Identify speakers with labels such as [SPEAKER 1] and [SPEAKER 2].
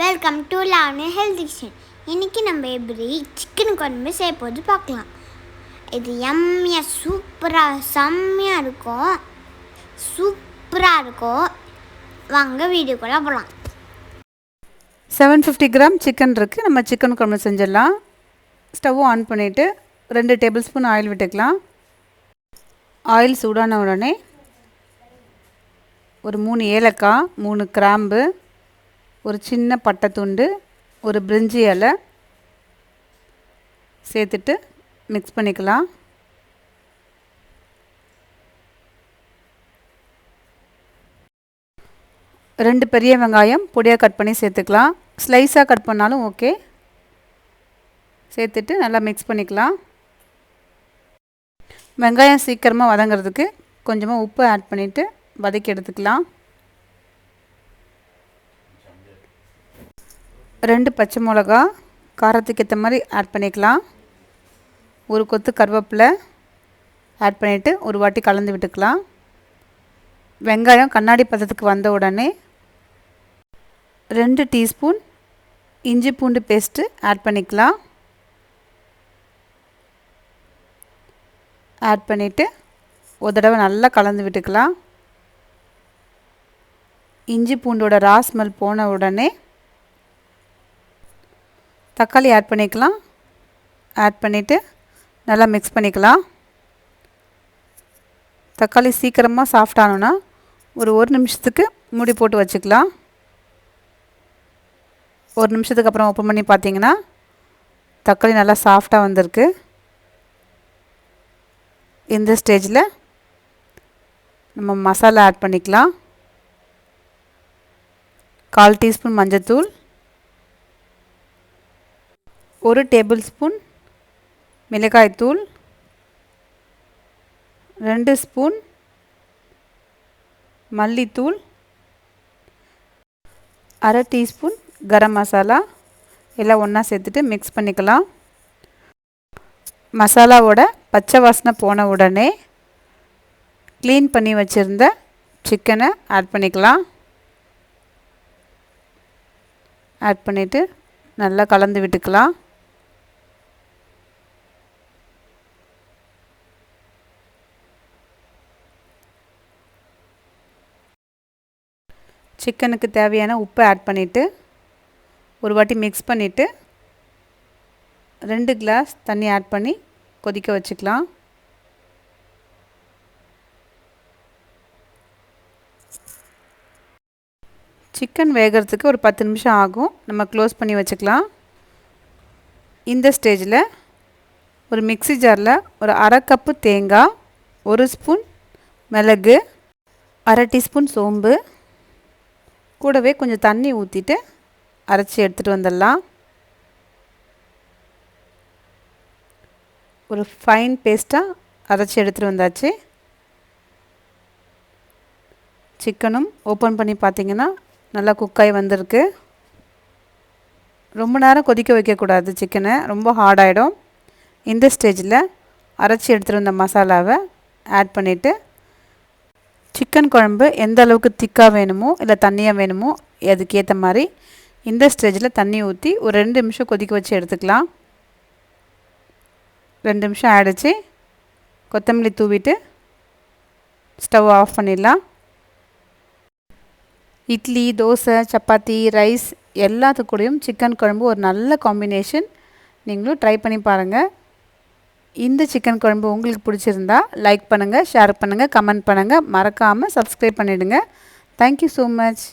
[SPEAKER 1] Welcome to Lavanya health kitchen. இன்றைக்கி நம்ம எப்படி சிக்கன் குழம்பு செய்ய போது பார்க்கலாம். இது எம்மியாக சூப்பராக செம்மையாக இருக்கும். வாங்க வீடியோக்குள்ளே போகலாம்.
[SPEAKER 2] 750 கிராம் சிக்கன் இருக்குது. நம்ம சிக்கன் குழம்பு செஞ்சிடலாம். ஸ்டவ் ஆன் பண்ணிவிட்டு 2 டேபிள் ஸ்பூன் ஆயில் விட்டுக்கலாம். ஆயில் சூடான உடனே ஒரு 3 ஏலக்காய், 3 கிராம்பு, ஒரு சின்ன பட்டை துண்டு, ஒரு பிரிஞ்சி இலை சேர்த்துட்டு மிக்ஸ் பண்ணிக்கலாம். ரெண்டு பெரிய வெங்காயம் பொடியாக கட் பண்ணி சேர்த்துக்கலாம். ஸ்லைஸாக கட் பண்ணாலும் ஓகே. சேர்த்துட்டு நல்லா மிக்ஸ் பண்ணிக்கலாம். வெங்காயம் சீக்கிரமாக வதங்கிறதுக்கு கொஞ்சமாக உப்பு ஆட் பண்ணிவிட்டு வதக்கி எடுத்துக்கலாம். 2 பச்சை மிளகா காரத்துக்கு ஏற்ற மாதிரி ஆட் பண்ணிக்கலாம். ஒரு கொத்து கருவேப்பிலை ஆட் பண்ணிவிட்டு ஒரு வாட்டி கலந்து விட்டுக்கலாம். வெங்காயம் கண்ணாடி பதத்துக்கு வந்த உடனே 2 டீஸ்பூன் இஞ்சி பூண்டு பேஸ்ட்டு ஆட் பண்ணிக்கலாம். ஆட் பண்ணிவிட்டு ஒரு தடவை நல்லா கலந்து விட்டுக்கலாம். இஞ்சி பூண்டோட ரா ஸ்மெல் போன உடனே தக்காளி ஆட் பண்ணிக்கலாம். ஆட் பண்ணிவிட்டு நல்லா மிக்ஸ் பண்ணிக்கலாம். தக்காளி சீக்கிரமாக சாஃப்ட் ஆனோன்னா ஒரு நிமிஷத்துக்கு மூடி போட்டு வச்சுக்கலாம். 1 நிமிஷத்துக்கு அப்புறம் ஓப்பன் பண்ணி பார்த்தீங்கன்னா தக்காளி நல்லா சாஃப்டாக வந்திருக்கு. இந்த ஸ்டேஜில் நம்ம மசாலா ஆட் பண்ணிக்கலாம். 1/4 டீஸ்பூன் மஞ்சத்தூள், 1 டேபிள் ஸ்பூன் மிளகாய்த்தூள், 2 ஸ்பூன் மல்லித்தூள், 1/2 டீஸ்பூன் கரம் மசாலா எல்லாம் ஒன்றா சேர்த்துட்டு மிக்ஸ் பண்ணிக்கலாம். மசாலாவோட பச்சை வாசனை போன உடனே க்ளீன் பண்ணி வச்சுருந்த சிக்கனை ஆட் பண்ணிக்கலாம். ஆட் பண்ணிவிட்டு நல்லா கலந்து விட்டுக்கலாம். சிக்கனுக்கு தேவையான உப்பு ஆட் பண்ணிவிட்டு ஒரு வாட்டி மிக்ஸ் பண்ணிவிட்டு 2 கிளாஸ் தண்ணி ஆட் பண்ணி கொதிக்க வச்சுக்கலாம். சிக்கன் வேகிறதுக்கு ஒரு 10 நிமிஷம் ஆகும். நம்ம க்ளோஸ் பண்ணி வச்சுக்கலாம். இந்த ஸ்டேஜில் ஒரு மிக்ஸி ஜாரில் ஒரு 1/2 கப்பு தேங்காய், 1 ஸ்பூன் மிளகு, 1/2 டீஸ்பூன் சோம்பு, கூடவே கொஞ்சம் தண்ணி ஊற்றிட்டு அரைச்சி எடுத்துகிட்டு வந்துடலாம். ஒரு ஃபைன் பேஸ்ட்டாக அரைச்சி எடுத்துகிட்டு வந்தாச்சு. சிக்கனும் ஓப்பன் பண்ணி பார்த்திங்கன்னா நல்லா குக்காகி வந்திருக்கு. ரொம்ப நேரம் கொதிக்க வைக்கக்கூடாது. சிக்கனை ரொம்ப ஹார்டாகிடும். இந்த ஸ்டேஜில் அரைச்சி எடுத்துகிட்டு வந்த மசாலாவை ஆட் பண்ணிவிட்டு சிக்கன் குழம்பு எந்த அளவுக்கு திக்காக வேணுமோ இல்லை தண்ணியாக வேணுமோ அதுக்கேற்ற மாதிரி இந்த ஸ்டேஜில் தண்ணி ஊற்றி ஒரு 2 நிமிஷம் கொதிக்க வச்சு எடுத்துக்கலாம். 2 நிமிஷம் ஆகிடுச்சு. கொத்தமல்லி தூவிட்டு ஸ்டவ் ஆஃப் பண்ணிடலாம். இட்லி, தோசை, சப்பாத்தி, ரைஸ் எல்லாத்துக்கூடையும் சிக்கன் குழம்பு ஒரு நல்ல காம்பினேஷன். நீங்களும் ட்ரை பண்ணி பாருங்கள். இந்த சிக்கன் குழம்பு உங்களுக்கு பிடிச்சிருந்தா லைக் பண்ணுங்கள், ஷேர் பண்ணுங்கள், கமெண்ட் பண்ணுங்கள். மறக்காமல் சப்ஸ்கிரைப் பண்ணிவிடுங்க. Thank you so much.